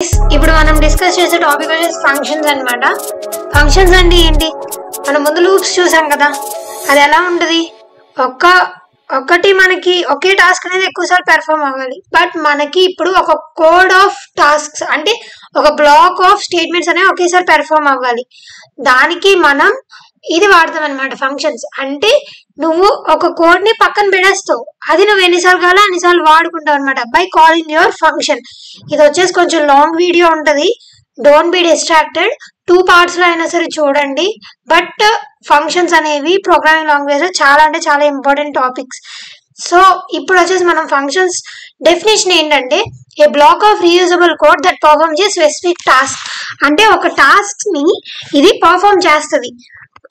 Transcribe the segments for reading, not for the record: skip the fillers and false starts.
ఇప్పుడు మనం డిస్కస్ చేసే టాపిక్ వచ్చేసి ఫంక్షన్స్ అన్నమాట. ఫంక్షన్స్ అంటే ఏంటి? మనం ముందు లూప్స్ చూసాం కదా, అది ఎలా ఉంటుంది? ఒకటి మనకి ఒకే టాస్క్ అనేది ఎక్కువసార్లు పెర్ఫామ్ అవ్వాలి. బట్ మనకి ఇప్పుడు ఒక కోడ్ ఆఫ్ టాస్క్స్ అంటే ఒక బ్లాక్ ఆఫ్ స్టేట్మెంట్స్ అనేవి ఒకేసారి పెర్ఫామ్ అవ్వాలి. దానికి మనం ఇది వాడతాం అనమాట ఫంక్షన్స్. అంటే నువ్వు ఒక కోడ్ ని పక్కన పెడేస్తావు, అది నువ్వు ఎన్నిసార్లు కావాలో అన్నిసార్లు వాడుకుంటావు అనమాట బై కాలింగ్ యువర్ ఫంక్షన్. ఇది వచ్చేసి కొంచెం లాంగ్ వీడియో ఉంటుంది, డోంట్ బి డిస్ట్రాక్టెడ్. 2 parts లో అయినా సరే చూడండి. బట్ ఫంక్షన్స్ అనేవి ప్రోగ్రామింగ్ లాంగ్వేజ్ లో చాలా అంటే చాలా ఇంపార్టెంట్ టాపిక్స్. సో ఇప్పుడు వచ్చేసి మనం ఫంక్షన్స్ డెఫినేషన్ ఏంటంటే a block of reusable code that perform the specific task. అంటే ఒక టాస్క్ ని ఇది పర్ఫార్మ్ చేస్తుంది,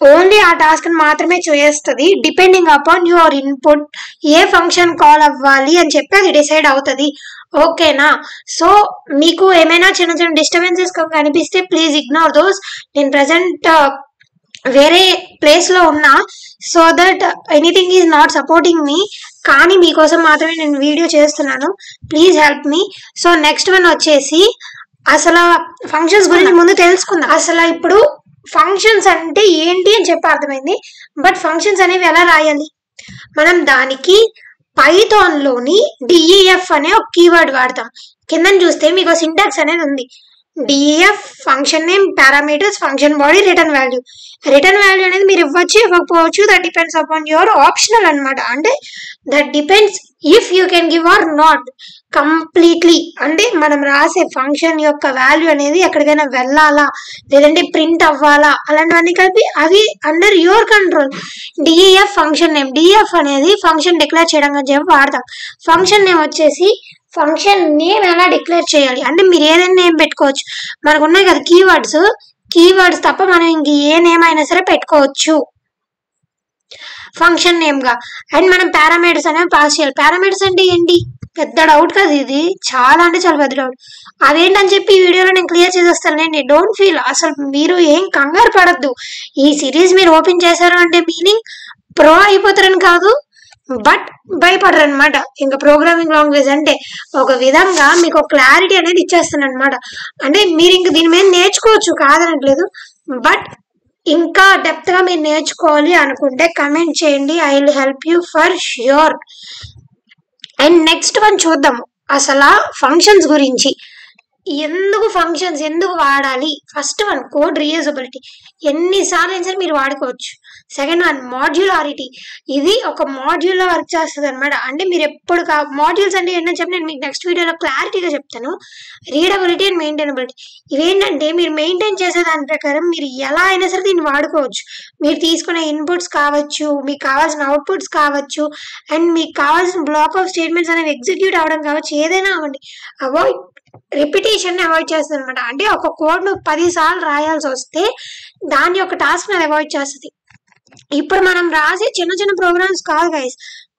ఓన్లీ ఆ టాస్క్ మాత్రమే చేస్తుంది. Depending upon your input A function call అవ్వాలి అని చెప్పి అది డిసైడ్ అవుతుంది. ఓకేనా? సో మీకు ఏమైనా చిన్న చిన్న డిస్టర్బెన్సెస్ కనిపిస్తే ప్లీజ్ ఇగ్నోర్ దోస్. నేను ప్రజెంట్ వేరే ప్లేస్ లో ఉన్నా, so that anything is not supporting me. కానీ మీకోసం మాత్రమే నేను వీడియో చేస్తున్నాను, please help me. So next one వచ్చేసి అసలు ఫంక్షన్స్ గురించి ముందు తెలుసుకుందాం. అసలు ఇప్పుడు ఫంక్షన్స్ అంటే ఏంటి అని చెప్పి అర్థమైంది. బట్ ఫంక్షన్స్ అనేవి ఎలా రాయాలి? మనం దానికి పైథాన్ లోని డిఈఎఫ్ అనే ఒక కీవర్డ్ వాడతాం. కింద చూస్తే మీకు సింటాక్స్ అనేది ఉంది. DEF function name, parameters, function body, return value. Return value అనేది మీరు ఇవ్వచ్చు, ఇవ్వకపోవచ్చు, that depends upon your optional అనమాట. అంటే that depends if you can give or not completely. అంటే మనం రాసే ఫంక్షన్ యొక్క వాల్యూ అనేది ఎక్కడికైనా వెళ్ళాలా లేదంటే ప్రింట్ అవ్వాలా అలాంటివన్నీ కలిపి అవి under your control. DEF function name. DEF అనేది ఫంక్షన్ డిక్లేర్ చేయడం అని చెప్పి వాడతాం. ఫంక్షన్ నేమ్ వచ్చేసి ఫంక్షన్ నేమ్ ఎలా డిక్లేర్ చేయాలి అంటే మీరు ఏదైనా నేమ్ పెట్టుకోవచ్చు. మనకు ఉన్నాయి కదా కీవర్డ్స్ తప్ప మనం ఇంక ఏ నేమ్ అయినా సరే పెట్టుకోవచ్చు ఫంక్షన్ నేమ్ గా. అండ్ మనం పారామీటర్స్ అనేవి పాస్ చేయాలి. పారామీటర్స్ అంటే ఏంటి? పెద్ద డౌట్ కదా ఇది, చాలా అంటే చాలా పెద్ద డౌట్. అదేంటని చెప్పి ఈ వీడియోలో నేను క్లియర్ చేసేస్తానండి. డోంట్ ఫీల్, అసలు మీరు ఏం కంగారు పడద్దు. ఈ సిరీస్ మీరు ఓపెన్ చేశారు అంటే మీనింగ్ ప్రో అయిపోతారని కాదు, బట్ భయపడరు అనమాట. ఇంకా ప్రోగ్రామింగ్ లాంగ్వేజ్ అంటే ఒక విధంగా మీకు క్లారిటీ అనేది ఇచ్చేస్తాను అనమాట. అంటే మీరు ఇంక దీని మీద నేర్చుకోవచ్చు, కాదనట్లేదు. బట్ ఇంకా డెప్త్ గా మీరు నేర్చుకోవాలి అనుకుంటే కమెంట్ చేయండి, I will help you for sure. And next one చూద్దాము అసలు ఫంక్షన్స్ గురించి. ఎందుకు వాడాలి? ఫస్ట్ వన్ కోడ్ రీయూజబిలిటీ, ఎన్నిసార్లు అయినా సరే మీరు వాడుకోవచ్చు. సెకండ్ వన్ మాడ్యులారిటీ, ఇది ఒక మాడ్యూల్ లో వర్క్ చేస్తుంది అనమాట. అంటే మీరు ఎప్పుడు మాడ్యూల్స్ అంటే ఏంటని చెప్పి నేను మీకు నెక్స్ట్ వీడియోలో క్లారిటీగా చెప్తాను. రీడబిలిటీ అండ్ మెయింటైనబిలిటీ, ఇవేంటంటే మీరు మెయింటైన్ చేసే దాని ప్రకారం మీరు ఎలా అయినా సరే దీన్ని వాడుకోవచ్చు. మీరు తీసుకునే ఇన్పుట్స్ కావచ్చు, మీకు కావాల్సిన అవుట్పుట్స్ కావచ్చు, అండ్ మీకు కావాల్సిన బ్లాక్ ఆఫ్ స్టేట్మెంట్స్ అనేవి ఎగ్జిక్యూట్ అవ్వడం కావచ్చు, ఏదైనా అవ్వండి. రిపిటేషన్ అవాయిడ్ చేస్తుంది అనమాట. అంటే ఒక కోడ్ ను 10 సార్లు రాయాల్సి వస్తే దాని యొక్క టాస్క్ అది అవాయిడ్ చేస్తుంది. ఇప్పుడు మనం రాసే చిన్న చిన్న ప్రోగ్రామ్స్ కాదు గైస్,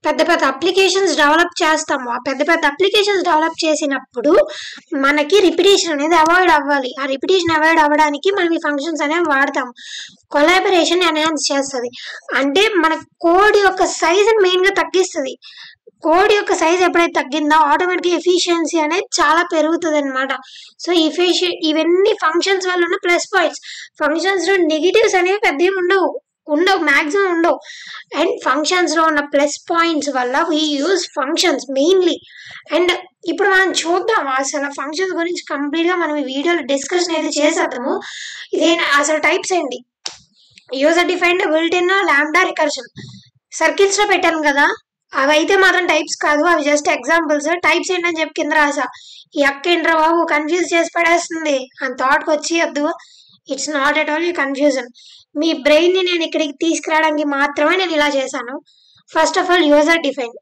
పెద్ద పెద్ద అప్లికేషన్స్ డెవలప్ చేస్తాము. ఆ పెద్ద పెద్ద అప్లికేషన్స్ డెవలప్ చేసినప్పుడు మనకి రిపిటేషన్ అనేది అవాయిడ్ అవ్వాలి. ఆ రిపిటేషన్ అవాయిడ్ అవ్వడానికి మనం ఈ ఫంక్షన్స్ అనేవి వాడతాము. కొలాబరేషన్ ఎన్హాన్స్ చేస్తుంది, అంటే మన కోడ్ యొక్క సైజ్ మెయిన్ గా తగ్గిస్తుంది. కోడ్ యొక్క సైజ్ ఎప్పుడైతే తగ్గిందో ఆటోమేటిక్ ఎఫిషియన్సీ అనేది చాలా పెరుగుతుంది అనమాట. సో ఇవన్నీ ఫంక్షన్స్ వల్ల ఉన్న ప్లస్ పాయింట్స్. ఫంక్షన్స్ లో నెగిటివ్స్ అనేవి పెద్ద ఉండవు, మాక్సిమం ఉండవు. అండ్ ఫంక్షన్స్ లో ఉన్న ప్లస్ పాయింట్స్ వల్ల we use functions mainly. And ఇప్పుడు మనం చూద్దాం అసలు ఫంక్షన్స్ గురించి కంప్లీట్ గా మనం ఈ వీడియోలో డిస్కషన్ అయితే చేసేద్దాము. ఇదే అసలు టైప్స్ ఏంటి? User defined, built in, lambda, recursion. Circles లో పెట్టాను కదా, అవి అయితే మాత్రం టైప్స్ కాదు, అవి జస్ట్ ఎగ్జాంపుల్స్. టైప్స్ ఏంటని చెప్పి కింద రాసా. ఈ అక్క ఏంట్రా బాబు కన్ఫ్యూజ్ చేసి పడేస్తుంది అని థాట్కి వచ్చి వద్దు. ఇట్స్ నాట్ ఎట్ ఆల్ ఈ కన్ఫ్యూజన్. మీ బ్రెయిన్ ని నేను ఇక్కడికి తీసుకురావడానికి మాత్రమే నేను ఇలా చేశాను. First of all user define,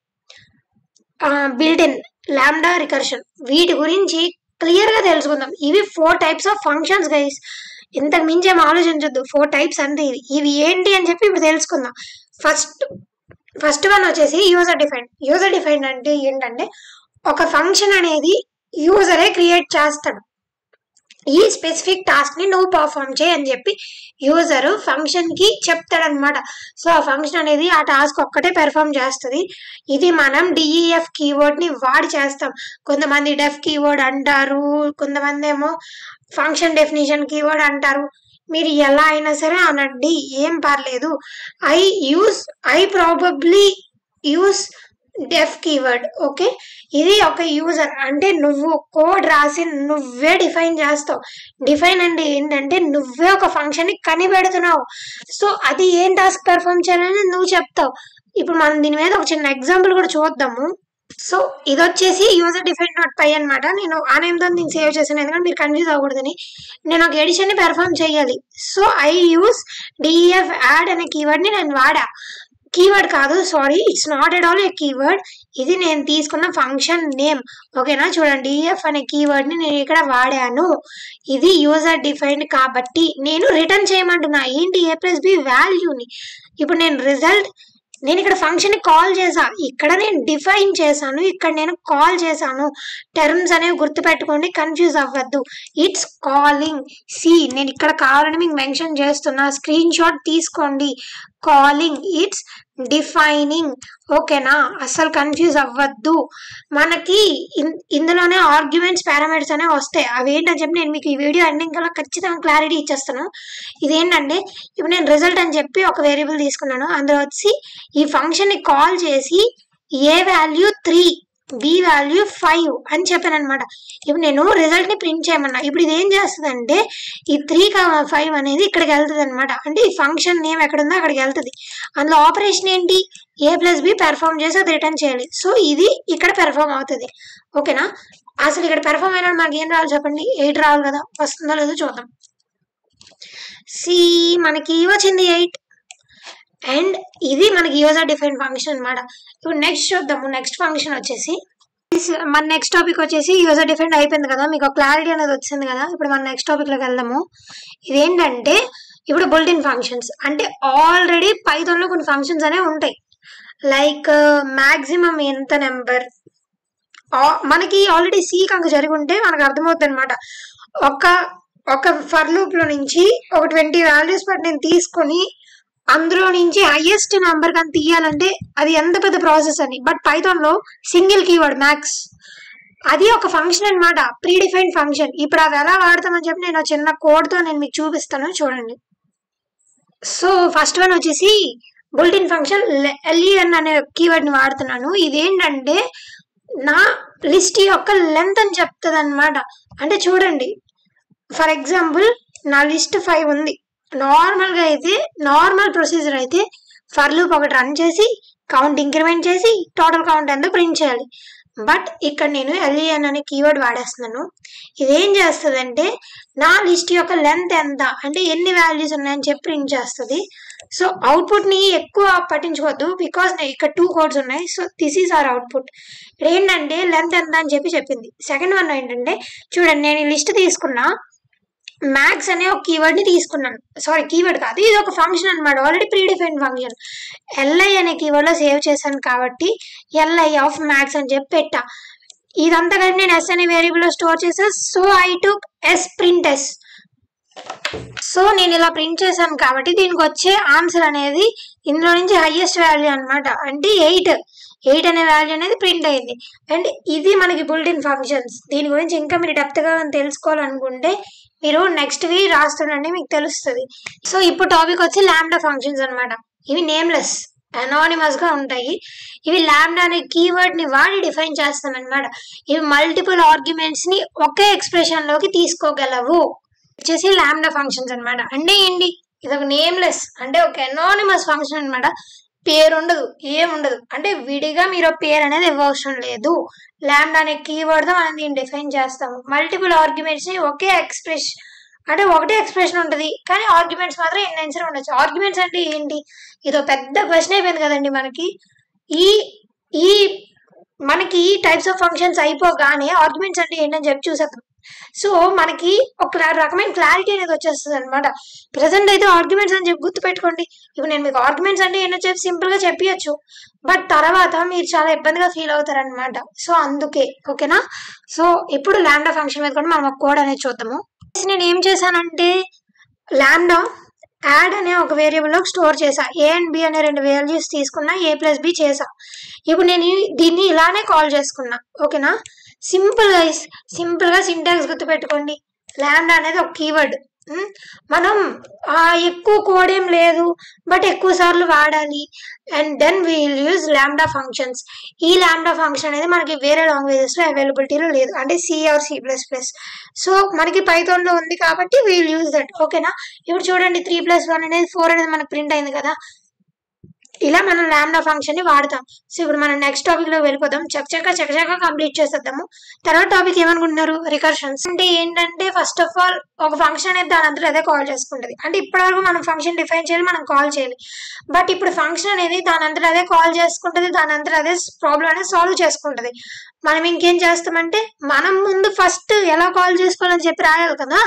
built in, lambda, recursion, వీటి గురించి క్లియర్ గా తెలుసుకుందాం. ఇవి 4 types ఆఫ్ ఫంక్షన్స్ గైస్, ఇంతకు మించి ఏం ఆలోచించొద్దు. 4 types అంతే. ఇవి ఏంటి అని చెప్పి ఇప్పుడు తెలుసుకుందాం. ఫస్ట్ వన్ వచ్చేసి యూజర్ డిఫైన్డ్. యూజర్ డిఫైన్డ్ అంటే ఏంటంటే ఒక ఫంక్షన్ అనేది యూజరే క్రియేట్ చేస్తాడు. ఈ స్పెసిఫిక్ టాస్క్ ని నువ్వు పర్ఫామ్ చేయి అని చెప్పి యూజర్ ఫంక్షన్ కి చెప్తాడనమాట. సో ఆ ఫంక్షన్ అనేది ఆ టాస్క్ ఒక్కటే పెర్ఫామ్ చేస్తుంది. ఇది మనం డిఈఎఫ్ కీవర్డ్ ని వాడి చేస్తాం. కొంతమంది డెఫ్ కీవర్డ్ అంటారు, కొంతమంది ఏమో ఫంక్షన్ డెఫినిషన్ కీవర్డ్ అంటారు. మీరు ఎలా అయినా సరే అనండి, ఏం పర్లేదు. I probably use deaf keyword. Okay, ఇది ఒక యూజర్ అంటే నువ్వు కోడ్ రాసి నువ్వే డిఫైన్ చేస్తావు. డిఫైన్ అంటే ఏంటంటే నువ్వే ఒక ఫంక్షన్ ని కనిపెడుతున్నావు. సో అది ఏం టాస్క్ పెర్ఫామ్ చేయాలని నువ్వు చెప్తావు. ఇప్పుడు మనం దీని మీద ఒక చిన్న ఎగ్జాంపుల్ కూడా చూద్దాము. సో ఇది వచ్చేసి యూజర్ డిఫైన్ డాట్ పై అనమాట. నేను ఆ నేమ్తో దీన్ని సేవ్ చేశాను, ఎందుకంటే మీరు కన్ఫ్యూజ్ అవ్వకూడదని. నేను ఒక ఎడిషన్ ని పెర్ఫామ్ చేయాలి. So I use DF add అనే కీవర్డ్ ని నేను వాడా. కీవర్డ్ కాదు, sorry, it's not at all A keyword. ఇది నేను తీసుకున్న ఫంక్షన్ నేమ్. ఓకేనా, చూడండి, డిఎఫ్ అనే కీవర్డ్ ని నేను ఇక్కడ వాడాను. ఇది యూజర్ డిఫైన్డ్ కాబట్టి నేను రిటర్న్ చేయమంటున్నా ఏంటి, a+b వాల్యూని. ఇప్పుడు నేను ఇక్కడ ఫంక్షన్ ని కాల్ చేసా, ఇక్కడ నేను డిఫైన్ చేశాను, ఇక్కడ నేను కాల్ చేశాను. టర్మ్స్ అనేవి గుర్తుపెట్టుకోండి, కన్ఫ్యూజ్ అవ్వద్దు. It's calling. నేను ఇక్కడ కావాలని మీకు మెన్షన్ చేస్తున్నా, స్క్రీన్ షాట్ తీసుకోండి. Calling, it's defining. ఓకేనా, అస్సలు కన్ఫ్యూజ్ అవ్వద్దు. మనకి ఇందులోనే ఆర్గ్యుమెంట్స్ పారామీటర్స్ అనేవి వస్తాయి. అవి ఏంటని చెప్పి నేను మీకు ఈ వీడియో ఎండింగ్ కల్లా ఖచ్చితంగా క్లారిటీ ఇచ్చేస్తాను. ఇదేంటంటే ఇప్పుడు నేను రిజల్ట్ అని చెప్పి ఒక వేరియబుల్ తీసుకున్నాను. అందులో వచ్చి ఈ ఫంక్షన్ ని కాల్ చేసి ఏ వాల్యూ 3, బి వాల్యూ 5 అని చెప్పాను అనమాట. ఇప్పుడు నేను రిజల్ట్ ని ప్రింట్ చేయమన్నా. ఇప్పుడు ఇది ఏం చేస్తుంది అంటే ఈ 3, 5 అనేది ఇక్కడికి వెళ్తుంది అనమాట. అంటే ఈ ఫంక్షన్ నేమ్ ఎక్కడ ఉందో అక్కడికి వెళ్తుంది. అందులో ఆపరేషన్ ఏంటి, a+b పెర్ఫామ్ చేసి అది రిటర్న్ చేయాలి. సో ఇది ఇక్కడ పెర్ఫామ్ అవుతుంది. ఓకేనా, అసలు ఇక్కడ పెర్ఫామ్ అయినా మాకు ఏం రావాలి చెప్పండి, 8 రావాలి కదా. వస్తుందో లేదో చూద్దాం. మనకి వచ్చింది 8. అండ్ ఇది మనకి యూజర్ డిఫైన్ ఫంక్షన్ అనమాట. ఇప్పుడు నెక్స్ట్ చూద్దాము. నెక్స్ట్ ఫంక్షన్ వచ్చేసి మన నెక్స్ట్ టాపిక్ వచ్చేసి యూజర్ డిఫైన్ అయిపోయింది కదా, మీకు క్లారిటీ అనేది వచ్చింది కదా. ఇప్పుడు మన నెక్స్ట్ టాపిక్ లోకి వెళ్దాము. ఇదేంటంటే ఇప్పుడు బుల్టిన్ ఫంక్షన్స్ అంటే ఆల్రెడీ పైథాన్ లో కొన్ని ఫంక్షన్స్ అనేవి ఉంటాయి. లైక్ మాక్సిమం ఎంత నెంబర్, మనకి ఆల్రెడీ సి కనుక జరిగి ఉంటే మనకు అర్థమవుతుంది అనమాట. ఒక ఫర్ లూప్ లో నుంచి ఒక 20 వాల్యూస్ బట్టి నేను తీసుకొని అందులో నుంచి హైయెస్ట్ నెంబర్ కానీ తీయాలంటే అది ఎంత పెద్ద ప్రాసెస్ అని. బట్ పైథాన్ లో సింగిల్ కీవర్డ్ మ్యాక్స్, అది ఒక ఫంక్షన్ అనమాట, ప్రీ డిఫైన్డ్ ఫంక్షన్. ఇప్పుడు అవి ఎలా వాడతామని చెప్పి నేను చిన్న కోడ్ తో నేను మీకు చూపిస్తాను, చూడండి. సో ఫస్ట్ వన్ వచ్చేసి బుల్టిన్ ఫంక్షన్ len అనే కీవర్డ్ ని వాడుతున్నాను. ఇదేంటంటే నా లిస్ట్ యొక్క లెంత్ అని చెప్తుంది అనమాట. అంటే చూడండి, ఫర్ ఎగ్జాంపుల్ నా లిస్ట్ 5 ఉంది. నార్మల్ ప్రొసీజర్ అయితే ఫర్ లూప్ ఒకటి రన్ చేసి కౌంట్ ఇంక్రిమెంట్ చేసి టోటల్ కౌంట్ ఎంతో ప్రింట్ చేయాలి. బట్ ఇక్కడ నేను len అనే కీవర్డ్ వాడేస్తున్నాను. ఇదేం చేస్తుంది నా లిస్ట్ యొక్క లెంత్ ఎంత అంటే ఎన్ని వాల్యూస్ ఉన్నాయని చెప్పి ప్రింట్ చేస్తుంది. సో అవుట్పుట్ ని ఎక్కువ పట్టించుకోవద్దు, బికాస్ ఇక్కడ 2 కోడ్స్ ఉన్నాయి. So this is our output. ఇక్కడ ఏంటంటే లెంత్ ఎంత అని చెప్పి చెప్పింది. సెకండ్ వన్ ఏంటంటే చూడండి, నేను ఈ లిస్ట్ తీసుకున్నా, మ్యాక్స్ అనే ఒక కీవర్డ్ ని తీసుకున్నాను. సారీ, కీవర్డ్ కాదు, ఇది ఒక ఫంక్షన్ అనమాట, already pre defined function. li అనే కీవర్డ్ లో సేవ్ చేశాను కాబట్టి li ఆఫ్ మ్యాక్స్ అని చెప్పి పెట్టా. ఇదంతా కలిపి నేను s అనే వేరియబుల్ లో స్టోర్ చేసా. So I took s print s. So నేను ఇలా ప్రింట్ చేశాను కాబట్టి దీనికి వచ్చే ఆన్సర్ అనేది ఇందులో నుంచి హైయెస్ట్ వాల్యూ అనమాట, అంటే 8 అనే వాల్యూ అనేది ప్రింట్ అయింది. అండ్ ఇది మనకి బుల్టిన్ ఫంక్షన్స్. దీని గురించి ఇంకా మీరు డెప్త్ గా తెలుసుకోవాలనుకుంటే మీరు నెక్స్ట్ వి రాస్తుండండి, మీకు తెలుస్తుంది. సో ఇప్పుడు టాపిక్ వచ్చి లాంబ్డా ఫంక్షన్స్ అనమాట. ఇవి నేమ్లెస్, అనానిమస్ గా ఉంటాయి. ఇవి లాంబ్డా అనే కీవర్డ్ ని వాడి డిఫైన్ చేస్తాం అనమాట. ఇవి మల్టిపుల్ ఆర్గ్యుమెంట్స్ ని ఒకే ఎక్స్ప్రెషన్ లోకి తీసుకోగలవు. వచ్చేసి లాంబ్డా ఫంక్షన్స్ అనమాట. అంటే ఏంటి, ఇది ఒక నేమ్లెస్ అంటే ఒక అనానిమస్ ఫంక్షన్ అనమాట. పేరు ఉండదు, ఏముండదు, అంటే విడిగా మీరు పేరు అనేది ఇవ్వవసరం లేదు. లాంబ్డా అనే కీవర్డ్ తో మనం దీన్ని డిఫైన్ చేస్తాము. మల్టిపుల్ ఆర్గ్యుమెంట్స్ ని ఒకే ఎక్స్ప్రెషన్ అంటే ఒకటే ఎక్స్ప్రెషన్ ఉంటుంది, కానీ ఆర్గ్యుమెంట్స్ మాత్రం ఎన్నైనా ఉండొచ్చు. ఆర్గ్యుమెంట్స్ అంటే ఏంటి, ఇదో పెద్ద క్వశ్చన్ అయిపోయింది కదండి మనకి. మనకి టైప్స్ ఆఫ్ ఫంక్షన్స్ అయిపోగానే ఆర్గ్యుమెంట్స్ అంటే ఏంటని చెప్పి చూసేద్దాం. సో మనకి ఒక రకమైన క్లారిటీ అనేది వచ్చేస్తుంది అనమాట. ప్రెసెంట్ అయితే ఆర్గ్యుమెంట్స్ అని చెప్పి గుర్తుపెట్టుకోండి. ఇప్పుడు నేను మీకు ఆర్గ్యుమెంట్స్ అంటే ఏంటో చెప్పి సింపుల్ గా చెప్పియచ్చు, బట్ తర్వాత మీరు చాలా ఇబ్బందిగా ఫీల్ అవుతారనమాట. సో అందుకే ఓకేనా. సో ఇప్పుడు లాంబ్డా ఫంక్షన్ మీద కూడా మనం ఒక కోడ్ అనేది చూద్దాము. నేను ఏం చేశానంటే లాంబ్డా యాడ్ అనే ఒక వేరియబుల్లో స్టోర్ చేసా. ఏ అండ్ బి అనే 2 వాల్యూస్ తీసుకున్నా, ఏ ప్లస్ బి చేసా. ఇప్పుడు నేను దీన్ని ఇలానే కాల్ చేసుకున్నా. ఓకేనా? సింపుల్గా సింటాక్స్ గుర్తుపెట్టుకోండి. లాంబ్డా అనేది ఒక కీవర్డ్. మనం ఎక్కువ కోడ్ ఏం లేదు, బట్ ఎక్కువ సార్లు వాడాలి. And then we'll use lambda functions. ఈ లాంబ్డా ఫంక్షన్ అనేది మనకి వేరే లాంగ్వేజెస్లో అవైలబిలిటీలో లేదు, అంటే సి ఆర్ C++. సో మనకి పైథాన్లో ఉంది కాబట్టి వీల్ యూజ్ దట్. ఓకేనా? ఇప్పుడు చూడండి 3+1 అనేది 4 అనేది మనకు ప్రింట్ అయింది కదా. ఇలా మనం లాంబ్డా ఫంక్షన్ ని వాడతాం. సో ఇప్పుడు మనం నెక్స్ట్ టాపిక్ లో వెళ్ళిపోదాం. చకచకా కంప్లీట్ చేసేద్దాము. తర్వాత టాపిక్ ఏమనుకుంటున్నారు? రికర్షన్స్ అంటే ఏంటంటే ఫస్ట్ ఆఫ్ ఆల్ ఒక ఫంక్షన్ అనేది దాని అంతా అదే కాల్ చేసుకుంటది. అంటే ఇప్పటివరకు మనం ఫంక్షన్ డిఫైన్ చేయాలి, మనం కాల్ చేయాలి. బట్ ఇప్పుడు ఫంక్షన్ అనేది దాని అంతా అదే కాల్ చేసుకుంటది, దాని అంతా అదే ప్రాబ్లం అనేది సాల్వ్ చేసుకుంటది. మనం ఇంకేం చేస్తామంటే మనం ముందు ఫస్ట్ ఎలా కాల్ చేసుకోవాలని చెప్పి రాయాలి కదా,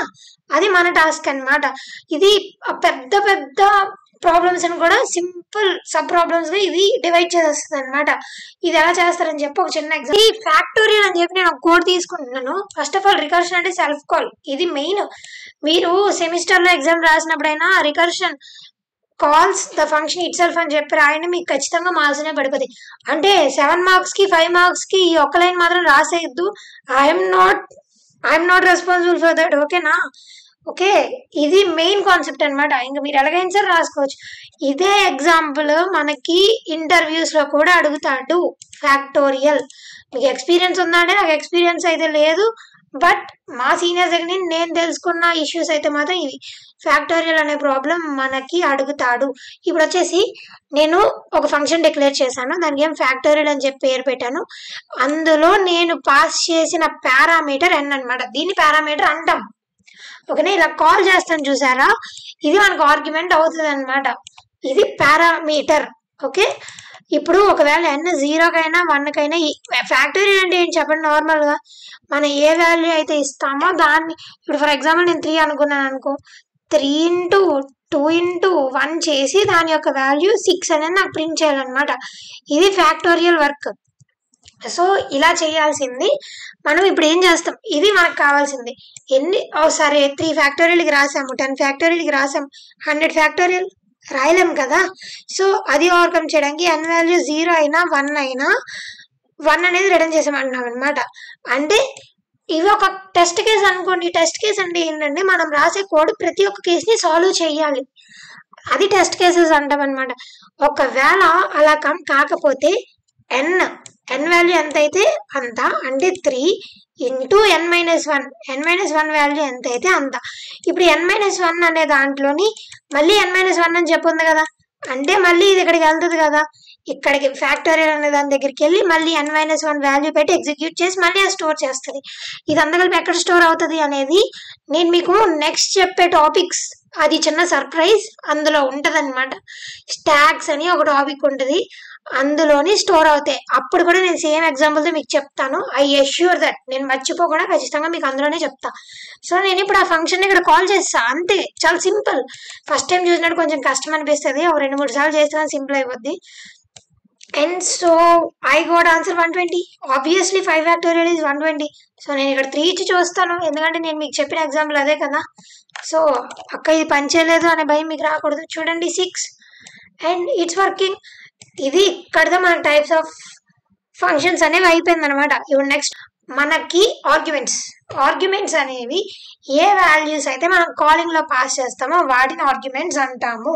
అది మన టాస్క్ అన్నమాట. ఇది పెద్ద పెద్ద ప్రాబ్లమ్స్ అని కూడా సింపుల్ సబ్ ప్రాబ్లమ్స్ గా ఇది డివైడ్ చేసేస్తుంది అనమాట. ఇది ఎలా చేస్తారని చెప్పి ఒక చిన్న ఎగ్జాంపుల్. ఈ ఫ్యాక్టోరియల్ అని చెప్పి నేను ఒక కోడ్ తీసుకుంటున్నాను. ఫస్ట్ ఆఫ్ ఆల్ రికర్షన్ అంటే సెల్ఫ్ కాల్. ఇది మెయిన్. మీరు సెమిస్టర్ లో ఎగ్జామ్ రాసినప్పుడైనా recursion calls the function itself అని చెప్పి రాయండి, మీకు ఖచ్చితంగా మార్క్స్ అనే పడిపోతాయి. అంటే 7 మార్క్స్ కి 5 మార్క్స్ కి ఈ ఒక్క లైన్ మాత్రం రాసేయద్దు. I'm not responsible for that. ఓకేనా? ఓకే, ఇది మెయిన్ కాన్సెప్ట్ అనమాట. ఇంకా మీరు ఎలాగైనా సరే రాసుకోవచ్చు. ఇదే ఎగ్జాంపుల్ మనకి ఇంటర్వ్యూస్ లో కూడా అడుగుతాడు. ఫ్యాక్టోరియల్ మీకు ఎక్స్పీరియన్స్ ఉందా అంటే నాకు ఎక్స్పీరియన్స్ అయితే లేదు, బట్ మా సీనియర్స్ దగ్గర నేను తెలుసుకున్న ఇష్యూస్ అయితే మాత్రం ఇవి. ఫ్యాక్టోరియల్ అనే ప్రాబ్లం మనకి అడుగుతాడు. ఇప్పుడు వచ్చేసి నేను ఒక ఫంక్షన్ డిక్లేర్ చేశాను, దానికి ఏం ఫ్యాక్టోరియల్ అని చెప్పి పేరు పెట్టాను. అందులో నేను పాస్ చేసిన పారామీటర్ n అనమాట. దీన్ని పారామీటర్ అంటాం. ఓకేనా? ఇలా కాల్ చేస్తాను చూసారా, ఇది మనకు ఆర్గ్యుమెంట్ అవుతుంది అనమాట. ఇది పారామీటర్. ఓకే, ఇప్పుడు ఒకవేళ n 0కైనా 1కైనా ఫ్యాక్టోరియల్ అంటే ఏంటి చెప్పండి? నార్మల్ గా మనం ఏ వాల్యూ అయితే ఇస్తామో దాన్ని, ఇప్పుడు ఫర్ ఎగ్జాంపుల్ నేను 3 అనుకున్నాను అనుకో, 3 × 2 × 1 చేసి దాని యొక్క వాల్యూ 6 అనేది నాకు ప్రింట్ చేయాలన్నమాట. ఇది ఫ్యాక్టోరియల్ వర్క్. సో ఇలా చేయాల్సింది. మనం ఇప్పుడు ఏం చేస్తాం, ఇది మనకు కావాల్సింది. సరే 3 ఫ్యాక్టోరియల్కి రాసాము, 10 ఫ్యాక్టోరియల్కి రాసాము, 100 ఫ్యాక్టోరియల్ రాయలేం కదా. సో అది ఓవర్కమ్ చేయడానికి n వాల్యూ 0 అయినా 1 అయినా 1 అనేది రిటర్న్ చేసామంటున్నాం అనమాట. అంటే ఇవి ఒక టెస్ట్ కేస్ అనుకోండి. టెస్ట్ కేస్ అంటే ఏంటంటే మనం రాసే కోడ్ ప్రతి ఒక్క కేసుని సాల్వ్ చేయాలి. అది టెస్ట్ కేసెస్ అంటాం అనమాట. ఒకవేళ అలా కాకపోతే n వాల్యూ ఎంత అయితే అంత, అంటే 3 × n-1 వాల్యూ ఎంత అయితే అంత. ఇప్పుడు n-1 అనే దాంట్లోని మళ్ళీ n-1 అని చెప్పుంది కదా, అంటే మళ్ళీ ఇది ఇక్కడికి వెళ్తుంది కదా. ఇక్కడికి ఫ్యాక్టోరియల్ అనే దాని దగ్గరికి వెళ్ళి మళ్ళీ n-1 వాల్యూ పెట్టి ఎగ్జిక్యూట్ చేసి మళ్ళీ అది స్టోర్ చేస్తుంది. ఇదంతా కలిపి ఎక్కడ స్టోర్ అవుతుంది అనేది నేను మీకు నెక్స్ట్ చెప్పే టాపిక్స్, అది చిన్న సర్ప్రైజ్ అందులో ఉంటదన్నమాట. స్టాక్స్ అని ఒక టాపిక్ ఉంటుంది, అందులోని స్టోర్ అవుతాయి. అప్పుడు కూడా నేను సేమ్ ఎగ్జాంపుల్తో మీకు చెప్తాను. ఐ అష్యూర్ దట్ నేను మర్చిపోకుండా ఖచ్చితంగా మీకు అందులోనే చెప్తా. సో నేను ఇప్పుడు ఆ ఫంక్షన్ ఇక్కడ కాల్ చేస్తా, అంతే. చాలా సింపుల్. ఫస్ట్ టైం చూసినట్టు కొంచెం కష్టం అనిపిస్తుంది, ఒక 2-3 సార్లు చేస్తే సింపుల్ అయిపోద్ది. And so I got answer 120. Obviously 5 factorial is 120. So నేను ఇక్కడ 3 ఇచ్చి చూస్తాను, ఎందుకంటే నేను మీకు చెప్పిన ఎగ్జాంపుల్ అదే కదా. సో అక్క ఇది పనిచేయలేదు అనే భయం మీకు రాకూడదు. చూడండి 6 అండ్ ఇట్స్ వర్కింగ్. ఇది ఇక్కడతో మన టైప్స్ ఆఫ్ ఫంక్షన్స్ అనేవి అయిపోయింది అనమాట. ఇప్పుడు నెక్స్ట్ మనకి ఆర్గ్యుమెంట్స్ అనేవి ఏ వాల్యూస్ అయితే మనం కాలింగ్ లో పాస్ చేస్తామో వాటిని ఆర్గ్యుమెంట్స్ అంటాము.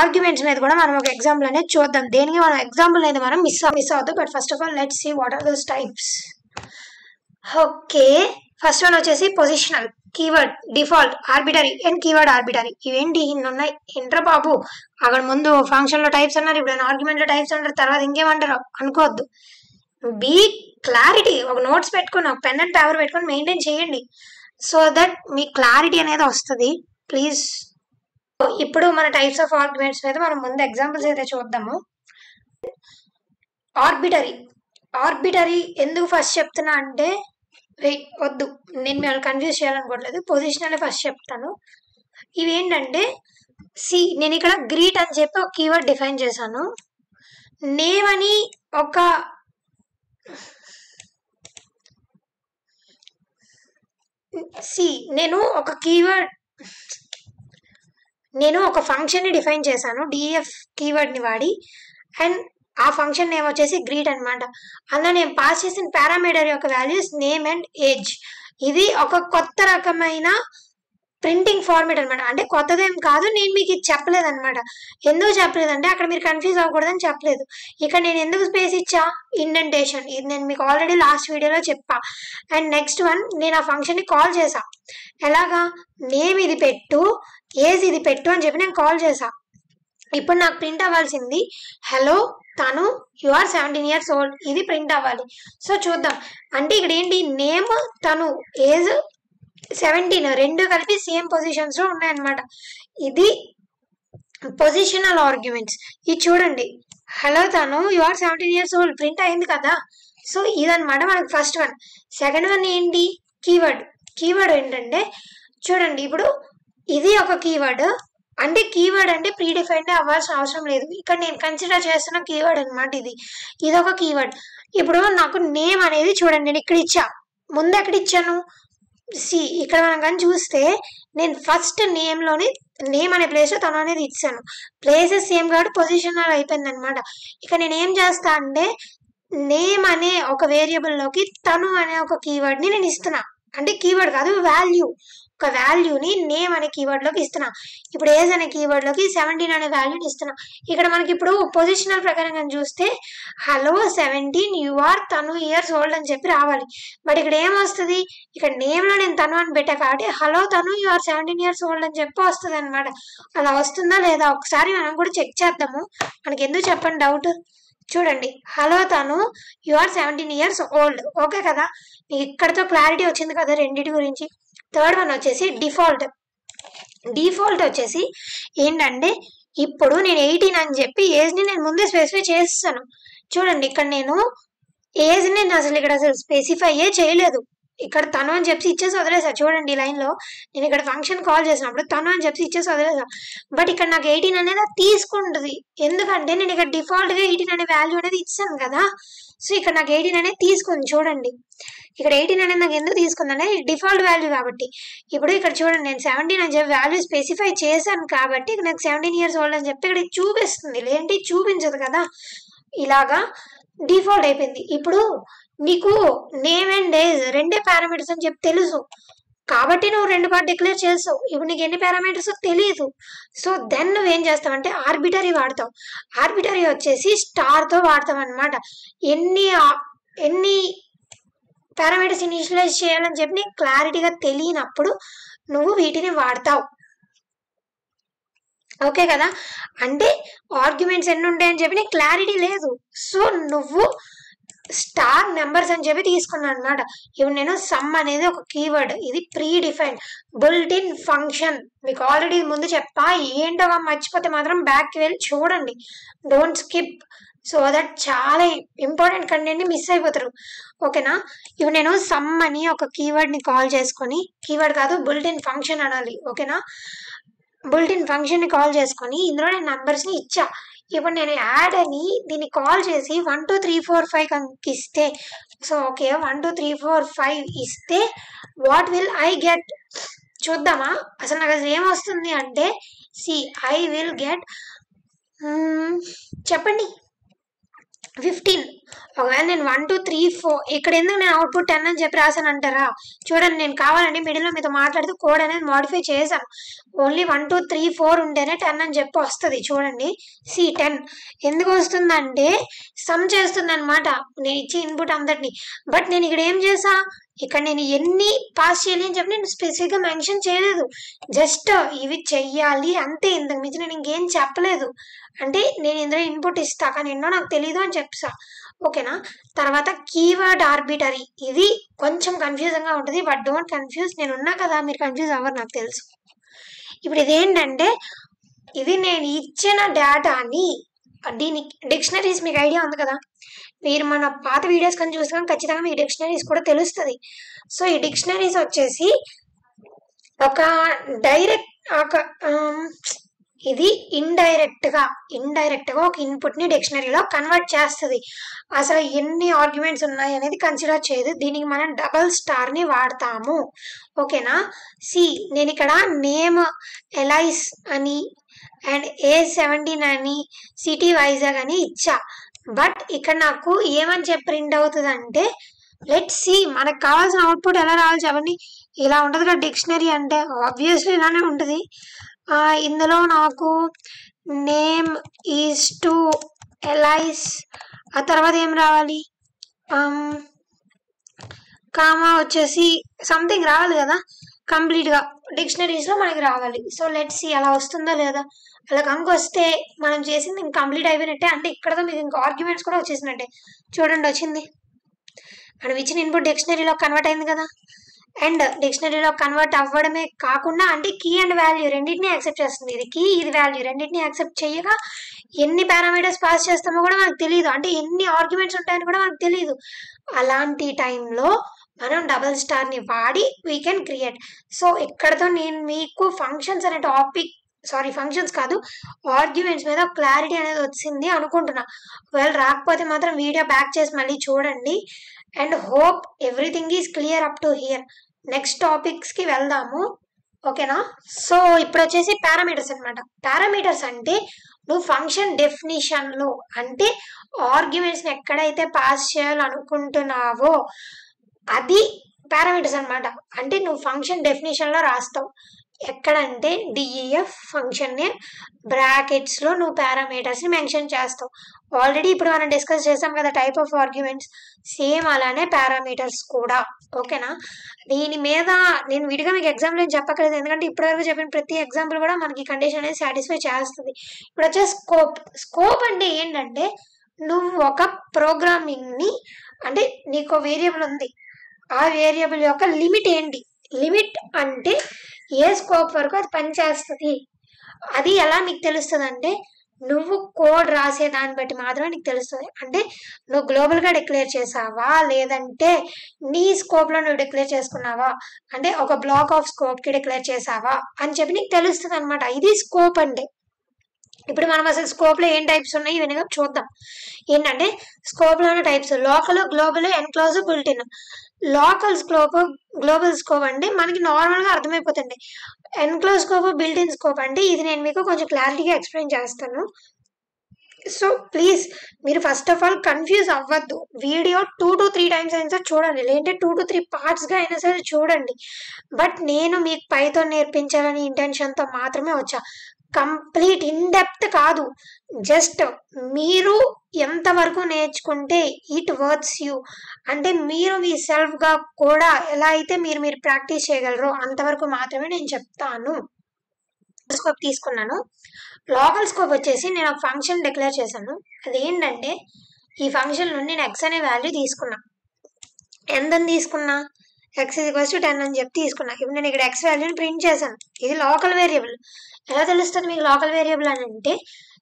ఆర్గ్యుమెంట్స్ మీద కూడా మనం ఒక ఎగ్జాంపుల్ అనేది చూద్దాం. దేనికి మనం ఎగ్జాంపుల్ అనేది మనం మిస్ అవుతాం. But first of all let's see what are those types. Okay, first one వచ్చేసి positional, keyword, default, arbitrary and keyword arbitrary. ఇవేంటి ఇన్ని ఉన్నాయి ఇంటర్ బాబు? అక్కడ ముందు ఫంక్షన్ లో టైప్స్ అన్నారు, ఇప్పుడు ఆర్గ్యుమెంట్ లో టైప్స్ అంటారు, తర్వాత ఇంకేమంటారు అనుకోవద్దు. Be clarity. ఒక నోట్స్ పెట్టుకొని, ఒక పెన్ అండ్ పేపర్ పెట్టుకొని మెయింటైన్ చేయండి, సో దట్ మీ క్లారిటీ అనేది వస్తుంది ప్లీజ్. ఇప్పుడు మన టైప్స్ ఆఫ్ ఆర్గ్యుమెంట్స్ మీద మనం ముందు ఎగ్జాంపుల్స్ అయితే చూద్దాము. ఆర్బిటరీ ఎందుకు ఫస్ట్ చెప్తున్నా అంటే, వెయిట్ వద్దు, నేను మిమ్మల్ని కన్ఫ్యూజ్ చేయాలనుకోవట్లేదు, పొజిషనల్ ఫస్ట్ చెప్తాను. ఇవేంటంటే నేను ఇక్కడ గ్రీట్ అని చెప్పి ఒక కీవర్డ్ డిఫైన్ చేశాను. నేమ్ అని ఒక సి నేను ఒక ఫంక్షన్ ని డిఫైన్ చేశాను డిఎఫ్ కీవర్డ్ ని వాడి. అండ్ ఆ ఫంక్షన్ నేమ్ వచ్చేసి గ్రీట్ అనమాట. అందులో నేను పాస్ చేసిన పారామీటర్ యొక్క వాల్యూస్ నేమ్ అండ్ ఏజ్. ఇది ఒక కొత్త రకమైన ప్రింటింగ్ ఫార్మేట్ అనమాట. అంటే కొత్తదేం కాదు, నేను మీకు ఇది చెప్పలేదు అనమాట. ఎందుకు చెప్పలేదంటే అక్కడ మీరు కన్ఫ్యూజ్ అవ్వకూడదని చెప్పలేదు. ఇక్కడ నేను ఎందుకు స్పేస్ ఇచ్చా, ఇండెంటేషన్. ఇది నేను మీకు ఆల్రెడీ లాస్ట్ వీడియోలో చెప్పా. అండ్ నెక్స్ట్ వన్, నేను ఆ ఫంక్షన్ ని కాల్ చేసా. ఎలాగా, నేమ్ ఇది పెట్టు, ఏజ్ ఇది పెట్టు అని చెప్పి నేను కాల్ చేసా. ఇప్పుడు నాకు ప్రింట్ అవ్వాల్సింది hello Tanu you are 17 years old, ఇది ప్రింట్ అవ్వాలి. సో చూద్దాం. అంటే ఇక్కడ ఏంటి, నేమ్ తను ఏజ్ 17 రెండు కలిపి సేమ్ పొజిషన్స్ లో ఉన్నాయన్నమాట. ఇది పొజిషనల్ ఆర్గ్యుమెంట్స్. ఇది చూడండి, hello Tanu you are 17 years old print అయింది కదా. సో ఇదన్నమాట మనకి ఫస్ట్ వన్. సెకండ్ వన్ ఏంటి, కీవర్డ్ ఏంటంటే చూడండి, ఇప్పుడు ఇది ఒక కీవర్డ్. అంటే కీవర్డ్ అంటే ప్రీ డిఫైన్డ్ అవ్వాల్సిన అవసరం లేదు. ఇక్కడ నేను కన్సిడర్ చేస్తున్న కీవర్డ్ అనమాట ఇది ఒక కీవర్డ్. ఇప్పుడు నాకు నేమ్ అనేది చూడండి, నేను ఇక్కడ ఇచ్చా. ముందు ఎక్కడ ఇచ్చాను, ఇక్కడ మనం కానీ చూస్తే నేను ఫస్ట్ నేమ్ అనే ప్లేస్ లో తను అనేది ఇచ్చాను. ప్లేసెస్ సేమ్ కాబట్టి పొజిషన్ అయిపోయింది అనమాట. ఇక నేను ఏం చేస్తా అంటే నేమ్ అనే ఒక వేరియబుల్ లోకి తను అనే ఒక కీవర్డ్ ని నేను ఇస్తున్నా. అంటే కీవర్డ్ కాదు, వాల్యూ. ఒక వాల్యూని నేమ్ అనే కీవర్డ్ లోకి ఇస్తున్నా. ఇప్పుడు ఏజ్ అనే కీవర్డ్ లోకి 17 అనే వాల్యూని ఇస్తున్నా. ఇక్కడ మనకి ఇప్పుడు పొజిషనల్ ప్రకారంగా చూస్తే హలో 17 యు ఆర్ తను ఇయర్స్ ఓల్డ్ అని చెప్పి రావాలి. బట్ ఇక్కడ ఏమొస్తుంది, ఇక్కడ నేమ్ లో నేను తను అని పెట్టా కాబట్టి hello Tanu you are 17 years old అని చెప్పి వస్తుంది అనమాట. అలా వస్తుందా లేదా ఒకసారి మనం కూడా చెక్ చేద్దాము. మనకి ఎందుకు చెప్పండి డౌట్. చూడండి, hello Tanu you are 17 years old, okay కదా. మీకు ఇక్కడతో క్లారిటీ వచ్చింది కదా రెండింటి గురించి. థర్డ్ వన్ వచ్చేసి డిఫాల్ట్ వచ్చేసి ఏంటంటే ఇప్పుడు నేను 18 అని చెప్పి ఏజ్ ని నేను ముందే స్పెసిఫై చేస్తాను. చూడండి, ఇక్కడ నేను ఏజ్ ని అసలు స్పెసిఫై చేయలేదు. ఇక్కడ తను అని చెప్పి ఇచ్చేసి వదిలేసా. చూడండి లైన్ లో నేను ఇక్కడ ఫంక్షన్ కాల్ చేసినప్పుడు తను అని చెప్పి ఇచ్చేసి వదిలేసా. బట్ ఇక్కడ నాకు 18 అనేది తీసుకుంటుంది. ఎందుకంటే నేను ఇక్కడ డిఫాల్ట్ గా 18 అనే వాల్యూ అనేది ఇచ్చాను కదా. సో ఇక్కడ నాకు 18 అనేది తీసుకుంది. చూడండి, ఇక్కడ 18 అనేది నాకు ఎందుకు తీసుకుందంటే డిఫాల్ట్ వాల్యూ కాబట్టి. ఇప్పుడు ఇక్కడ చూడండి, నేను 17 అని చెప్పి వాల్యూ స్పెసిఫై చేశాను కాబట్టి నాకు 17 years old అని చెప్పి ఇక్కడ చూపిస్తుంది. లేదంటే చూపించదు కదా. ఇలాగా డిఫాల్ట్ అయిపోయింది. ఇప్పుడు నీకు నేమ్ అండ్ ఏజ్ రెండే పారామీటర్స్ అని చెప్పి తెలుసు కాబట్టి నువ్వు రెండు పార్ట్ డిక్లేర్ చేస్తావు. ఇప్పుడు నీకు ఎన్ని పారామీటర్స్ తెలియదు. సో దెన్ నువ్వేం చేస్తావంటే ఆర్బిటరీ వాడతావు. ఆర్బిటరీ వచ్చేసి స్టార్ తో వాడతావు అనమాట. ఎన్ని పారామీటర్స్ ఇనిషియలైజ్ చేయాలని చెప్పి నీకు క్లారిటీగా తెలియనప్పుడు నువ్వు వీటిని వాడతావు. ఓకే కదా. అంటే ఆర్గ్యుమెంట్స్ ఎన్ని ఉంటాయని చెప్పి నీకు క్లారిటీ లేదు. సో నువ్వు స్టార్ నెంబర్స్ అని చెప్పి తీసుకున్నాను అనమాట. ఇప్పుడు నేను సమ్ అనేది ఒక కీవర్డ్, ఇది ప్రీ డిఫైన్డ్ బుల్ట్ ఇన్ ఫంక్షన్. మీకు ఆల్రెడీ ముందు చెప్పా. ఏంటో మర్చిపోతే మాత్రం బ్యాక్కి వెళ్ళి చూడండి, డోంట్ స్కిప్. సో దట్ చాలా ఇంపార్టెంట్ కంటెంట్ ని మిస్ అయిపోతారు. ఓకేనా. ఇప్పుడు నేను సమ్ అని ఒక కీవర్డ్ ని కాల్ చేసుకొని, కీవర్డ్ కాదు బుల్ట్ ఇన్ ఫంక్షన్ అనాలి. ఓకేనా. బుల్ట్ ఇన్ ఫంక్షన్ ని కాల్ చేసుకొని ఇందులో నేను నంబర్స్ ని ఇచ్చా. ఇప్పుడు నేను యాడ్ అని దీన్ని కాల్ చేసి 1 2 3 4 5 ఇస్తే, సో ఓకే 1 2 3 4 5 ఇస్తే వాట్ విల్ ఐ గెట్ చూద్దామా. అసలు నాకు అసలు ఏమొస్తుంది అంటే ఐ విల్ గెట్ చెప్పండి 15. ఒకవేళ నేను 1 2 3 4 ఇక్కడ ఎందుకు నేను అవుట్పుట్ 10 అని చెప్పి రాసాను అంటారా. చూడండి, నేను కావాలంటే మిడిల్ లో మీతో మాట్లాడుతూ కోడ్ అనేది మాడిఫై చేశాను. ఓన్లీ 1 2 3 4 ఉంటేనే 10 అని చెప్పి వస్తుంది. చూడండి 10 ఎందుకు వస్తుందంటే సమ్ చేస్తుంది అనమాట నేను ఇచ్చే ఇన్పుట్ అంతటిని. బట్ నేను ఇక్కడ ఏం చేసా, ఇక్కడ నేను ఎన్ని పాస్ చేయాలి అని చెప్పి నేను స్పెసిఫిక్ గా మెన్షన్ చేయలేదు. జస్ట్ ఇవి చెయ్యాలి అంతే, ఇంతకు మించి నేను ఇంకేం చెప్పలేదు. అంటే నేను ఇందులో ఇన్పుట్ ఇస్తా కానీ ఎన్నో నాకు తెలీదు అని చెప్తా. ఓకేనా. తర్వాత కీవర్డ్ ఆర్బిటరీ, ఇది కొంచెం కన్ఫ్యూజన్ గా ఉంటుంది. బట్ డోంట్ కన్ఫ్యూజ్, నేను ఉన్నా కదా, మీరు కన్ఫ్యూజ్ అవ్వరు నాకు తెలుసు. ఇప్పుడు ఇదేంటంటే ఇది నేను ఇచ్చిన డేటాని, దీని డిక్షనరీస్ మీకు ఐడియా ఉంది కదా. మీరు మన పాత వీడియోస్ కానీ చూస్తే ఖచ్చితంగా మీకు డిక్షనరీస్ కూడా తెలుస్తుంది. సో ఈ డిక్షనరీస్ వచ్చేసి ఒక డైరెక్ట్ ఇది ఇండైరెక్ట్ గా ఒక ఇన్పుట్ ని డిక్షనరీలో కన్వర్ట్ చేస్తుంది. అసలు ఎన్ని ఆర్గ్యుమెంట్స్ ఉన్నాయి అనేది కన్సిడర్ చేయదు. దీనికి మనం డబల్ స్టార్ ని వాడతాము. ఓకేనా? సి నేను ఇక్కడ నేమ్ ఎలైస్ అని అండ్ A17 అని సిటీ వైజాగ్ అని ఇచ్చా. బట్ ఇక్కడ నాకు ఏమని చెప్పి ప్రింట్ అవుతుంది అంటే, లెట్ సి మనకు కావాల్సిన అవుట్పుట్ ఎలా రావాలి చెప్పండి. ఇలా ఉంటుంది కదా డిక్షనరీ అంటే, ఆబ్వియస్లీ ఇలానే ఉంటుంది. ఇందులో నాకు నేమ్ ఈజ్ టు ఎలైస్, ఆ తర్వాత ఏం రావాలి, కామా వచ్చేసి సంథింగ్ రావాలి కదా కంప్లీట్ గా డిక్షనరీస్ లో మనకి రావాలి. సో లెట్స్ సి అలా వస్తుందా లేదా. అలా కనుక వస్తే మనం చేసింది ఇంకా కంప్లీట్ అయిపోయినట్టే. అంటే ఇక్కడతో మీకు ఇంకా ఆర్గ్యుమెంట్స్ కూడా వచ్చేసినట్టే. చూడండి వచ్చింది, మనం ఇచ్చిన ఇన్పుట్ డిక్షనరీలో కన్వర్ట్ అయింది కదా. అండ్ డిక్షనరీలో కన్వర్ట్ అవ్వడమే కాకుండా అంటే కీ అండ్ వాల్యూ రెండింటినీ యాక్సెప్ట్ చేస్తుంది. ఇది కీ, ఇది వాల్యూ రెండింటినీ యాక్సెప్ట్ చేయగా ఎన్ని పారామీటర్స్ పాస్ చేస్తామో కూడా మనకు తెలియదు. అంటే ఎన్ని ఆర్గ్యుమెంట్స్ ఉంటాయని కూడా మనకు తెలియదు. అలాంటి టైంలో మనం డబల్ స్టార్ ని వాడి వీ కెన్ క్రియేట్. సో ఇక్కడతో నేను మీకు ఫంక్షన్స్ అనే టాపిక్, ఫంక్షన్స్ కాదు ఆర్గ్యుమెంట్స్ మీద క్లారిటీ అనేది వచ్చింది అనుకుంటున్నా. ఒకవేళ రాకపోతే మాత్రం వీడియో బ్యాక్ చేసి మళ్ళీ చూడండి. And hope everything is clear up to hear. Next topics కి వెళ్దాము. ఓకేనా? సో ఇప్పుడు వచ్చేసి పారామీటర్స్ అనమాట. పారామీటర్స్ అంటే నువ్వు ఫంక్షన్ డెఫినిషన్ లో అంటే ఆర్గ్యుమెంట్స్ ని ఎక్కడైతే పాస్ చేయాలనుకుంటున్నావో అది పారామీటర్స్ అనమాట. అంటే నువ్వు ఫంక్షన్ డెఫినిషన్ లో రాస్తావు. ఎక్కడంటే డిఈఎఫ్ ఫంక్షన్ నేమ్ బ్రాకెట్స్ లో నువ్వు పారామీటర్స్ ని మెన్షన్ చేస్తావు. ఆల్రెడీ ఇప్పుడు మనం డిస్కస్ చేసాం కదా టైప్ ఆఫ్ ఆర్గ్యుమెంట్స్, సేమ్ అలానే పారామీటర్స్ కూడా. ఓకేనా? దీని మీద నేను విడిగా మీకు ఎగ్జాంపుల్ ఏం చెప్పక్కర్లేదు, ఎందుకంటే ఇప్పటివరకు చెప్పిన ప్రతి ఎగ్జాంపుల్ కూడా మనకి కండిషన్ అనేది సాటిస్ఫై చేస్తుంది. ఇప్పుడు వచ్చే స్కోప్ అంటే ఏంటంటే నువ్వు ఒక ప్రోగ్రామింగ్ ని అంటే నీకు వేరియబుల్ ఉంది, ఆ వేరియబుల్ యొక్క లిమిట్ ఏంటి, లిమిట్ అంటే ఏ స్కోప్ వరకు అది పనిచేస్తుంది. అది ఎలా నీకు తెలుస్తుంది అంటే నువ్వు కోడ్ రాసే దాన్ని బట్టి మాత్రమే నీకు తెలుస్తుంది. అంటే నువ్వు గ్లోబల్ గా డిక్లేర్ చేసావా లేదంటే నీ స్కోప్ లో నువ్వు డిక్లేర్ చేసుకున్నావా, అంటే ఒక బ్లాక్ ఆఫ్ స్కోప్ కి డిక్లేర్ చేసావా అని చెప్పి నీకు తెలుస్తుంది అనమాట. ఇది స్కోప్ అంటే. ఇప్పుడు మనం అసలు స్కోప్ లో ఏం టైప్స్ ఉన్నాయి ఇవన్నీ చూద్దాం. ఏంటంటే స్కోప్ లోనే types local, global, enclose, built-in. Local scope, global scope అంటే మనకి నార్మల్ గా అర్థమైపోతుంది. ఎన్క్లోజ్ స్కోప్, బిల్ట్-ఇన్ స్కోప్ అంటే ఇది నేను మీకు కొంచెం క్లారిటీగా ఎక్స్ప్లెయిన్ చేస్తాను. సో ప్లీజ్ మీరు ఫస్ట్ ఆఫ్ ఆల్ కన్ఫ్యూజ్ అవ్వద్దు. వీడియో 2 to 3 times అయినా సరే చూడండి, లేదంటే 2 to 3 parts గా అయినా సరే చూడండి. బట్ నేను మీకు పైథాన్ నేర్పించాలని ఇంటెన్షన్ తో మాత్రమే వచ్చా. కంప్లీట్ ఇన్ డెప్త్ కాదు, జస్ట్ మీరు ఎంతవరకు నేర్చుకుంటే ఇట్ వర్క్స్ యూ, అంటే మీరు మీ సెల్ఫ్ గా కూడా ఎలా అయితే మీరు ప్రాక్టీస్ చేయగలరో అంతవరకు మాత్రమే నేను చెప్తాను. స్కోప్ తీసుకున్నాను. లోకల్ స్కోప్ వచ్చేసి నేను ఒక ఫంక్షన్ డిక్లేర్ చేశాను. అదేంటంటే ఈ ఫంక్షన్ నుండి నేను x అనే వాల్యూ తీసుకున్నా. ఎంతని తీసుకున్నా, x = 10 అని చెప్పి తీసుకున్నా. ఇప్పుడు నేను ఇక్కడ x వాల్యూని ప్రింట్ చేశాను. ఇది లోకల్ వేరియబుల్. ఎలా తెలుస్తుంది మీకు లోకల్ వేరియబుల్ అని అంటే,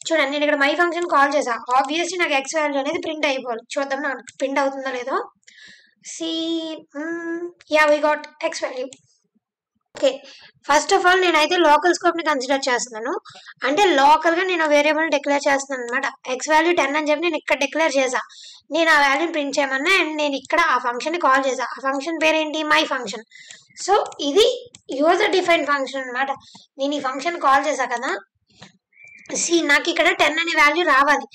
చూడండి నేను ఇక్కడ మై ఫంక్షన్ కాల్ చేసా. ఆబ్వియస్లీ నాకు x వాల్యూ అనేది ప్రింట్ అయిపోవాలి. చూద్దాం నాకు ప్రింట్ అవుతుందో లేదో. we got x value. Okay, first of all నేనైతే లోకల్ స్కోప్ ని కన్సిడర్ చేస్తున్నాను. అంటే లోకల్ గా నేను వేరియబుల్ డిక్లేర్ చేస్తున్నాను అనమాట. x వాల్యూ 10 అని చెప్పి నేను ఇక్కడ డిక్లేర్ చేసా. నేను ఆ వాల్యూని ప్రింట్ చేయమన్నా అండ్ నేను ఇక్కడ ఆ ఫంక్షన్ ని కాల్ చేసా. ఆ ఫంక్షన్ పేరేంటి, మై ఫంక్షన్. సో ఇది యూజర్ డిఫైన్ ఫంక్షన్ అనమాట. నేను ఈ ఫంక్షన్ కాల్ చేసా కదా, నాకు ఇక్కడ 10 అనే వాల్యూ రావాలి,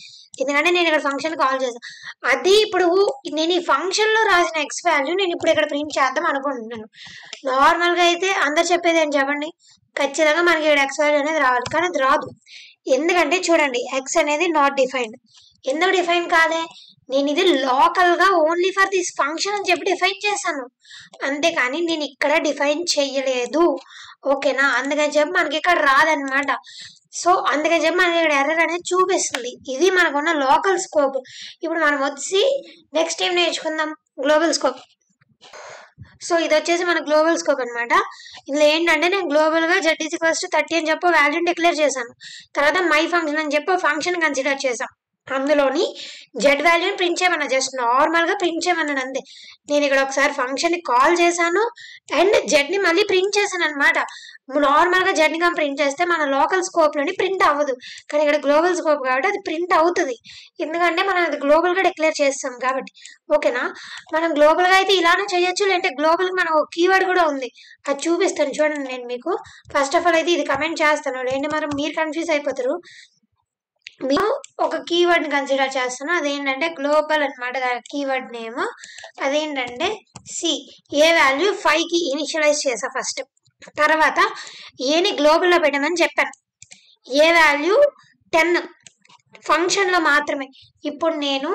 ఎందుకంటే నేను ఇక్కడ ఫంక్షన్ కాల్ చేసా. అది ఇప్పుడు నేను ఈ ఫంక్షన్ లో రాసిన x వాల్యూ నేను ఇప్పుడు ఇక్కడ ప్రింట్ చేద్దాం అనుకుంటున్నాను. నార్మల్ గా అయితే అందరు చెప్పేది ఏం చెప్పండి, ఖచ్చితంగా మనకి ఇక్కడ x వాల్యూ అనేది రావాలి. కానీ అది రాదు. ఎందుకంటే చూడండి x అనేది నాట్ డిఫైన్డ్. ఎందుకు డిఫైన్ కాదే, నేను ఇది లోకల్ గా ఓన్లీ ఫర్ దిస్ ఫంక్షన్ అని చెప్పి డిఫైన్ చేశాను, అంతేకాని నేను ఇక్కడ డిఫైన్ చెయ్యలేదు. ఓకేనా? అందుకని చెప్పి మనకి ఇక్కడ రాదనమాట. సో అందుకని చెప్పి మనకి ఇక్కడ ఎర్రర్ అనేది చూపిస్తుంది. ఇది మనకున్న లోకల్ స్కోప్. ఇప్పుడు మనం వచ్చి నెక్స్ట్ ఏం నేర్చుకుందాం, గ్లోబల్ స్కోప్. సో ఇది వచ్చేసి మన గ్లోబల్ స్కోప్ అనమాట. ఇందులో ఏంటంటే నేను గ్లోబల్ గా z = 30 అని చెప్పి వాల్యూని డిక్లేర్ చేశాను. తర్వాత మై ఫంక్షన్ అని చెప్పి ఫంక్షన్ కన్సిడర్ చేశాను. అందులోని జెడ్ వాల్యూని ప్రింట్ చేయమన్నా, జస్ట్ నార్మల్గా ప్రింట్ చేయమన్నాను అంతే. నేను ఇక్కడ ఒకసారి ఫంక్షన్ని కాల్ చేశాను అండ్ జెడ్ని మళ్ళీ ప్రింట్ చేశాను అనమాట. నార్మల్గా జెడ్ని కానీ ప్రింట్ చేస్తే మన లోకల్ స్కోప్లోని ప్రింట్ అవ్వదు, కానీ ఇక్కడ గ్లోబల్ స్కోప్ కాబట్టి అది ప్రింట్ అవుతుంది, ఎందుకంటే మనం అది గ్లోబల్గా డిక్లేర్ చేస్తాం కాబట్టి. ఓకేనా, మనం గ్లోబల్గా అయితే ఇలానే చేయొచ్చు, లేదంటే గ్లోబల్కి మనం ఒక కీవర్డ్ కూడా ఉంది, అది చూపిస్తాను చూడండి నేను మీకు. ఫస్ట్ ఆఫ్ ఆల్ అయితే ఇది కమెంట్ చేస్తాను, లేదంటే మరి మీరు కన్ఫ్యూజ్ అయిపోతారు. మేము ఒక కీవర్డ్ని కన్సిడర్ చేస్తున్నాం, అదేంటంటే గ్లోబల్ అనమాట. కీవర్డ్ నేమ్ అదేంటంటే సి. ఏ వాల్యూ 5కి ఇనిషియలైజ్ చేసా ఫస్ట్, తర్వాత ఏని గ్లోబల్లో పెట్టమని చెప్పాను. ఏ వాల్యూ 10 ఫంక్షన్లో మాత్రమే. ఇప్పుడు నేను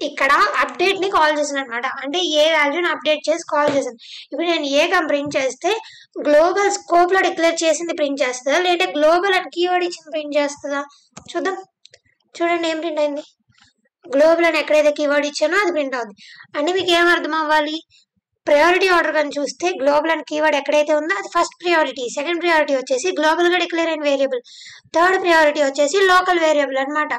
ఇక్కడ అప్డేట్ని కాల్ చేశాను అనమాట, అంటే ఏ వాల్యూని అప్డేట్ చేసి కాల్ చేశాను. ఇప్పుడు నేను ఏ ప్రింట్ చేస్తే గ్లోబల్ స్కోప్లో డిక్లేర్ చేసింది ప్రింట్ చేస్తుందా, లేదంటే గ్లోబల్ అని కీవర్డ్ ఇచ్చింది ప్రింట్ చేస్తుందా చూద్దాం. చూడండి ఏం ప్రింట్ అయింది, గ్లోబల్ అని ఎక్కడైతే కీవర్డ్ ఇచ్చానో అది ప్రింట్ అవుతుంది. అంటే మీకు ఏం అర్థం అవ్వాలి, ప్రయారిటీ ఆర్డర్ కానీ చూస్తే గ్లోబల్ అని కీవర్డ్ ఎక్కడైతే ఉందో అది ఫస్ట్ ప్రియారిటీ, సెకండ్ ప్రియారిటీ వచ్చేసి గ్లోబల్గా డిక్లేర్ అయిన వేరియబుల్, థర్డ్ ప్రియారిటీ వచ్చేసి లోకల్ వేరియబుల్ అనమాట.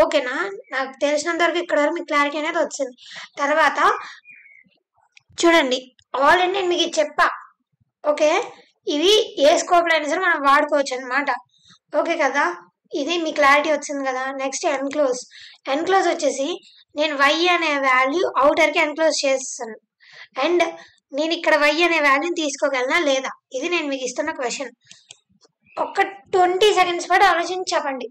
ఓకేనా, నాకు తెలిసినంత వరకు ఇక్కడ వరకు మీకు క్లారిటీ అనేది వచ్చింది. తర్వాత చూడండి ఆల్రెడీ నేను మీకు చెప్పా, ఓకే, ఇవి ఏ స్కోప్లో అయినా సరే మనం వాడుకోవచ్చు అనమాట. ఓకే కదా, ఇది మీ క్లారిటీ వచ్చింది కదా. Next enclose. ఎన్క్లోజ్ వచ్చేసి నేను y అనే వాల్యూ అవుటర్కి ఎన్క్లోజ్ చేస్తాను అండ్ నేను ఇక్కడ y అనే వాల్యూని తీసుకోగలనా లేదా, ఇది నేను మీకు ఇస్తున్న క్వశ్చన్. ఒక 20 సెకండ్స్ పాటు ఆలోచించి చెప్పండి.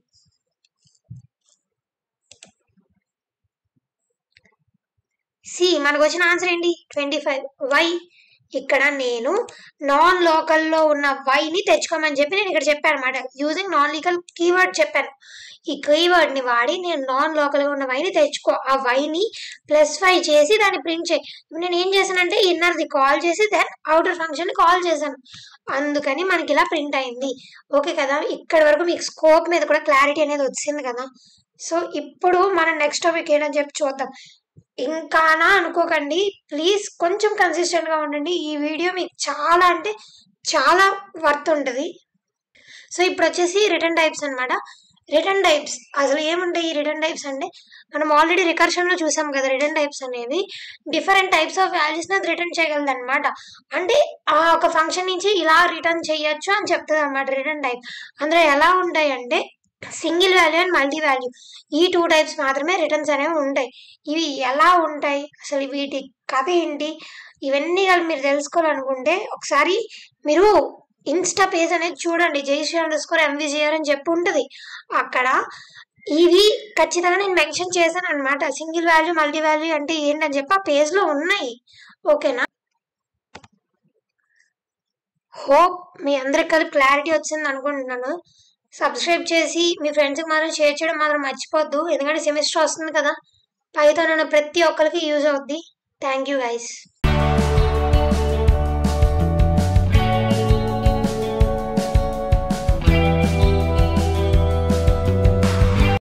సి మనకు వచ్చిన ఆన్సర్ ఏంటి 25. వై ఇక్కడ నేను నాన్ లోకల్లో ఉన్న వైని తెచ్చుకోమని చెప్పి నేను ఇక్కడ చెప్పాను అనమాట. యూజింగ్ నాన్ లీగల్ కీవర్డ్ చెప్పాను. ఈ కీవర్డ్ని వాడి నేను నాన్ లోకల్గా ఉన్న వైని తెచ్చుకో, ఆ వైని +5 చేసి దాన్ని ప్రింట్ చేయి. ఇప్పుడు నేను ఏం చేశానంటే ఇన్నర్ది కాల్ చేసి దెన్ అవుటర్ ఫంక్షన్ని కాల్ చేశాను, అందుకని మనకి ఇలా ప్రింట్ అయింది. ఓకే కదా, ఇక్కడ వరకు మీకు స్కోప్ మీద కూడా క్లారిటీ అనేది వచ్చింది కదా. సో ఇప్పుడు మనం నెక్స్ట్ టాపిక్ ఏంటని చెప్పి చూద్దాం. ఇంకానా అనుకోకండి ప్లీజ్, కొంచెం కన్సిస్టెంట్గా ఉండండి. ఈ వీడియో మీకు చాలా అంటే చాలా వర్త్ ఉంటుంది. సో ఇప్పుడు వచ్చేసి రిటర్న్ టైప్స్ అనమాట. రిటర్న్ టైప్స్ అసలు ఏముంటాయి ఈ రిటర్న్ టైప్స్ అంటే, మనం ఆల్రెడీ రికర్షన్లో చూసాం కదా. రిటర్న్ టైప్స్ అనేవి డిఫరెంట్ టైప్స్ ఆఫ్ వాల్యూస్ని అది రిటర్న్ చేయగలదు అనమాట. అంటే ఆ ఒక ఫంక్షన్ నుంచి ఇలా రిటర్న్ చేయొచ్చు అని చెప్తుంది అనమాట రిటర్న్ టైప్. అందులో ఎలా ఉంటాయి అంటే single value and multi value, ఈ 2 టైప్స్ మాత్రమే రిటర్న్స్ అనేవి ఉంటాయి. ఇవి ఎలా ఉంటాయి, అసలు వీటి కథ ఏంటి, ఇవన్నీ కలిపి మీరు తెలుసుకోవాలనుకుంటే ఒకసారి మీరు ఇన్స్టా పేజ్ అనేది చూడండి, jayashree_mvgr అని చెప్పి ఉంటుంది. అక్కడ ఇవి ఖచ్చితంగా నేను మెన్షన్ చేశాను అనమాట. సింగిల్ వాల్యూ మల్టీ వాల్యూ అంటే ఏంటని చెప్పి ఆ పేజ్లో ఉన్నాయి. ఓకేనా, హోప్ మీ అందరికి కలిపి క్లారిటీ వచ్చింది అనుకుంటున్నాను. సబ్స్క్రైబ్ చేసి మీ ఫ్రెండ్స్కి మాత్రం షేర్ చేయడం మాత్రం మర్చిపోద్దు, ఎందుకంటే సెమిస్టర్ వస్తుంది కదా. పైథాన్ అన్న ప్రతి ఒక్కరికి యూజ్ అవుద్ది. Thank you guys.